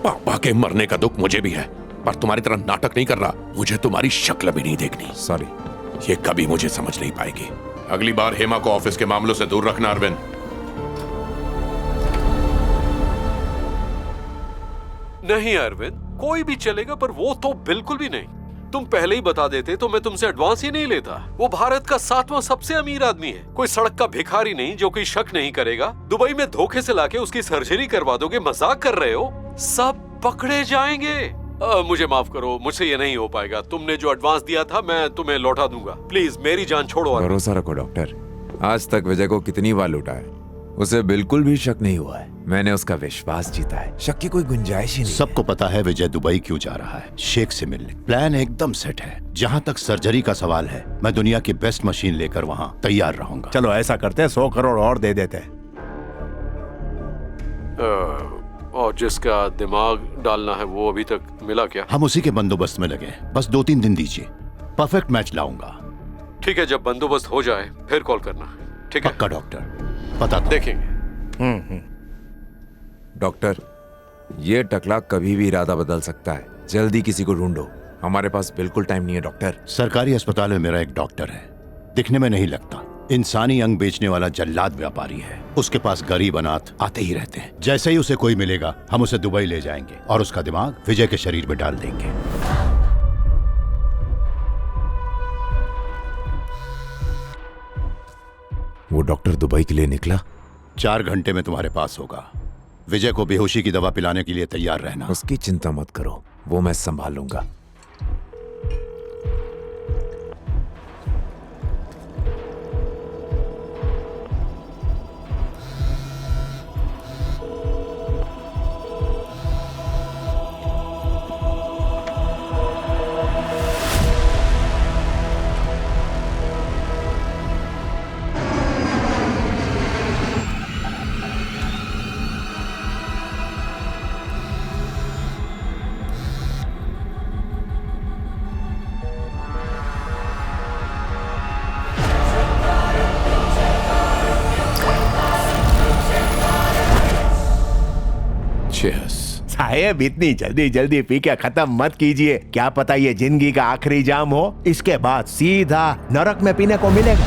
पापा के मरने का दुख मुझे भी है, पर तुम्हारी तरह नाटक नहीं कर रहा। मुझे तुम्हारी शक्ल भी नहीं देखनी। सॉरी। ये कभी मुझे समझ नहीं पाएगी। अगली बार हेमा को ऑफिस के मामलों से दूर रखना अरविंद। नहीं अरविंद, कोई भी चलेगा, पर वो तो बिल्कुल भी नहीं। तुम पहले ही बता देते तो मैं तुमसे एडवांस ही नहीं लेता। वो भारत का 7वां सबसे अमीर आदमी है, कोई सड़क का भिखारी नहीं जो कोई शक नहीं करेगा। दुबई में धोखे से लाके उसकी सर्जरी करवा दोगे, मजाक कर रहे हो? सब पकड़े जाएंगे। मुझे माफ करो, मुझसे ये नहीं हो पाएगा। तुमने जो एडवांस दिया था मैं तुम्हें लौटा दूंगा। प्लीज मेरी जान छोड़ो। भरोसा रखो डॉक्टर, आज तक विजय को कितनी बार लूटा है, उसे बिल्कुल भी शक नहीं हुआ है। मैंने उसका विश्वास जीता है, शक की कोई गुंजाइश ही नहीं। सबको पता है विजय दुबई क्यों जा रहा है, शेख से मिलने। प्लान एकदम सेट है। जहाँ तक सर्जरी का सवाल है, मैं दुनिया की बेस्ट मशीन लेकर वहाँ तैयार रहूंगा। चलो ऐसा करते हैं, 100 करोड़ और दे देते हैं। और जिसका दिमाग डालना है वो अभी तक मिला क्या? हम उसी के बंदोबस्त में लगे, बस 2-3 दिन दीजिए, परफेक्ट मैच लाऊंगा। ठीक है, जब बंदोबस्त हो जाए फिर कॉल करना। ठीक है पक्का डॉक्टर, पता देखेंगे। डॉक्टर, ये टकला कभी भी इरादा बदल सकता है। जल्दी किसी को ढूंढो, हमारे पास बिल्कुल टाइम नहीं है। डॉक्टर, सरकारी अस्पताल में मेरा एक डॉक्टर है, दिखने में नहीं लगता, इंसानी अंग बेचने वाला जल्लाद व्यापारी है। उसके पास गरीब अनाथ आते ही रहते हैं। जैसे ही उसे कोई मिलेगा हम उसे दुबई ले जाएंगे और उसका दिमाग विजय के शरीर में डाल देंगे। वो डॉक्टर दुबई के लिए निकला? 4 घंटे में तुम्हारे पास होगा। विजय को बेहोशी की दवा पिलाने के लिए तैयार रहना। उसकी चिंता मत करो, वो मैं संभाल लूंगा। साहेब, इतनी जल्दी जल्दी पी के खत्म मत कीजिए, क्या पता ये जिंदगी का आखिरी जाम हो। इसके बाद सीधा नरक में पीने को मिलेगा।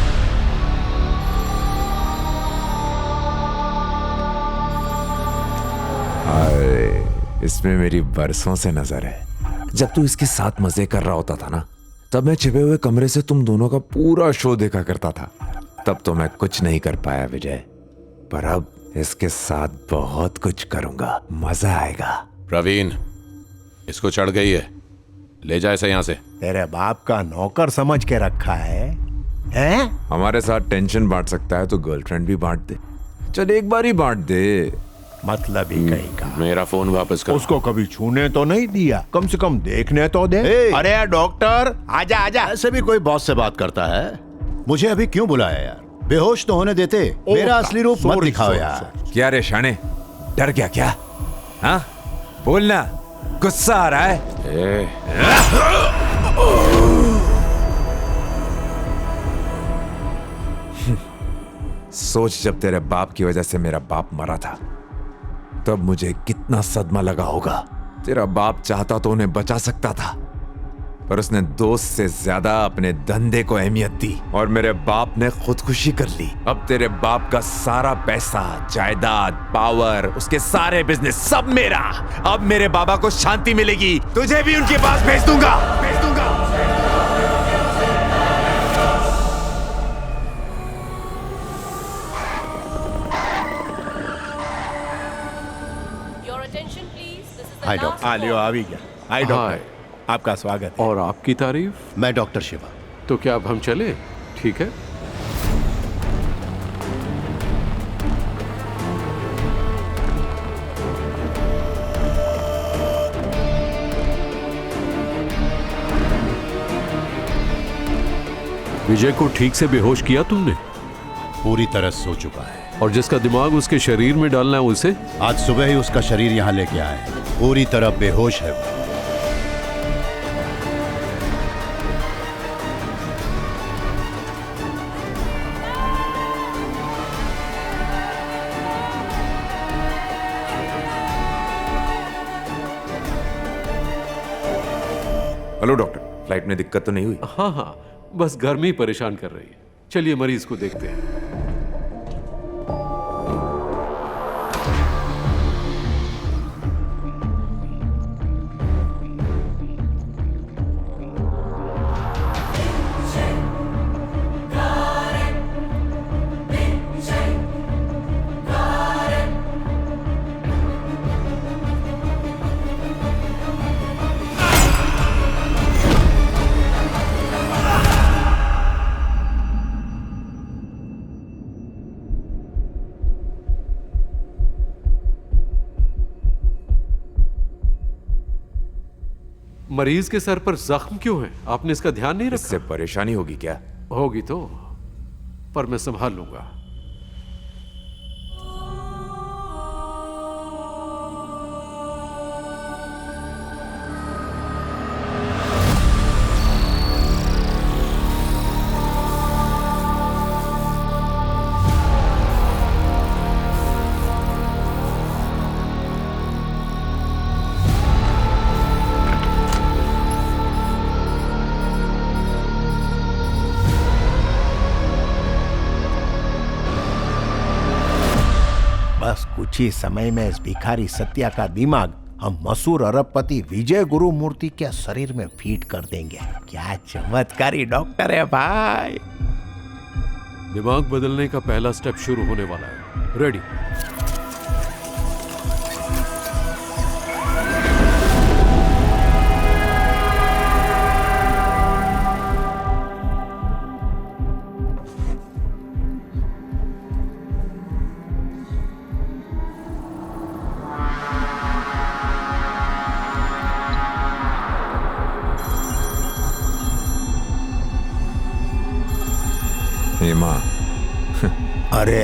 अरे, इसमें मेरी बरसों से नजर है। जब तू इसके साथ मजे कर रहा होता था ना, तब मैं छिपे हुए कमरे से तुम दोनों का पूरा शो देखा करता था। तब तो मैं कुछ नहीं कर पाया विजय, पर अब इसके साथ बहुत कुछ करूंगा, मजा आएगा। प्रवीण, इसको चढ़ गई है, ले जा इसे यहाँ से। तेरे बाप का नौकर समझ के रखा है, हैं? हमारे साथ टेंशन बांट सकता है तो गर्लफ्रेंड भी बांट दे। चल एक बार ही बांट दे। मतलब ही कहेगा। मेरा फोन वापस कर। उसको कभी छूने तो नहीं दिया, कम से कम देखने तो दे। अरे डॉक्टर, आजा आजा। ऐसे भी कोई बॉस से बात करता है? मुझे अभी क्यों बुलाया यार? बेहोश तो होने देते, मेरा असली रूप मत दिखाओ यार। क्या रे शाने, डर गया क्या? हाँ बोलना, गुस्सा आ रहा है? सोच, जब तेरे बाप की वजह से मेरा बाप मरा था, तब मुझे कितना सदमा लगा होगा। तेरा बाप चाहता तो उन्हें बचा सकता था, पर उसने दोस्त से ज्यादा अपने धंधे को अहमियत दी और मेरे बाप ने खुदकुशी कर ली। अब तेरे बाप का सारा पैसा, जायदाद, पावर, उसके सारे बिजनेस सब मेरा। अब मेरे बाबा को शांति मिलेगी, तुझे भी उनके पास भेज दूंगा, भेज दूंगा। हाय डॉक्टर। आ लियो, आ भी गया। हाय डॉक्टर, आपका स्वागत है। और आपकी तारीफ? मैं डॉक्टर शिवा। तो क्या अब हम चले? ठीक है। विजय को ठीक से बेहोश किया तुमने? पूरी तरह सो चुका है। और जिसका दिमाग उसके शरीर में डालना है उसे? आज सुबह ही उसका शरीर यहाँ लेके आए, पूरी तरह बेहोश है वो। हेलो डॉक्टर, फ्लाइट में दिक्कत तो नहीं हुई? हाँ हाँ, बस गर्मी परेशान कर रही है। चलिए मरीज को देखते हैं। मरीज के सर पर जख्म क्यों है? आपने इसका ध्यान नहीं इससे रखा? परेशानी होगी क्या? होगी तो, पर मैं संभाल लूंगा। बस कुछ ही समय में इस भिखारी सत्या का दिमाग हम मशहूर अरबपति विजय गुरु मूर्ति के शरीर में फीड कर देंगे। क्या चमत्कारी डॉक्टर है भाई। दिमाग बदलने का पहला स्टेप शुरू होने वाला है। रेडी? हेमा, अरे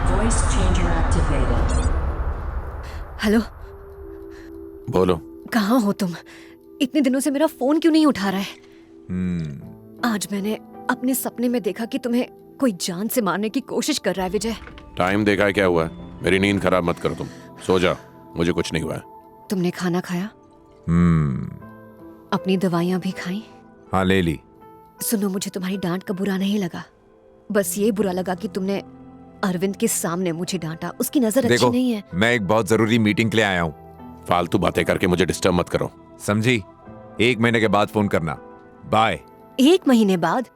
Voice changer activated. हेलो, बोलो। कहाँ हो तुम? इतने दिनों से मेरा फोन क्यों नहीं उठा रहा है? आज मैंने अपने सपने में देखा कि तुम्हें कोई जान से मारने की कोशिश कर रहा है विजय। टाइम देखा है क्या हुआ है? मेरी नींद खराब मत करो तुम। सो जा, मुझे कुछ नहीं हुआ है। तुमने खाना खाया? अपनी दवाइयाँ भी खाई? हाँ ले ली। सुनो, मुझे तुम्हारी डांट का बुरा नहीं लगा, बस ये बुरा लगा कि तुमने अरविंद के सामने मुझे डांटा। उसकी नजर अच्छी देखो, नहीं है। मैं एक बहुत जरूरी मीटिंग के लिए आया हूँ। फालतू बातें करके मुझे डिस्टर्ब मत करो। समझी? 1 महीने के बाद फोन करना। बाय। 1 महीने बाद?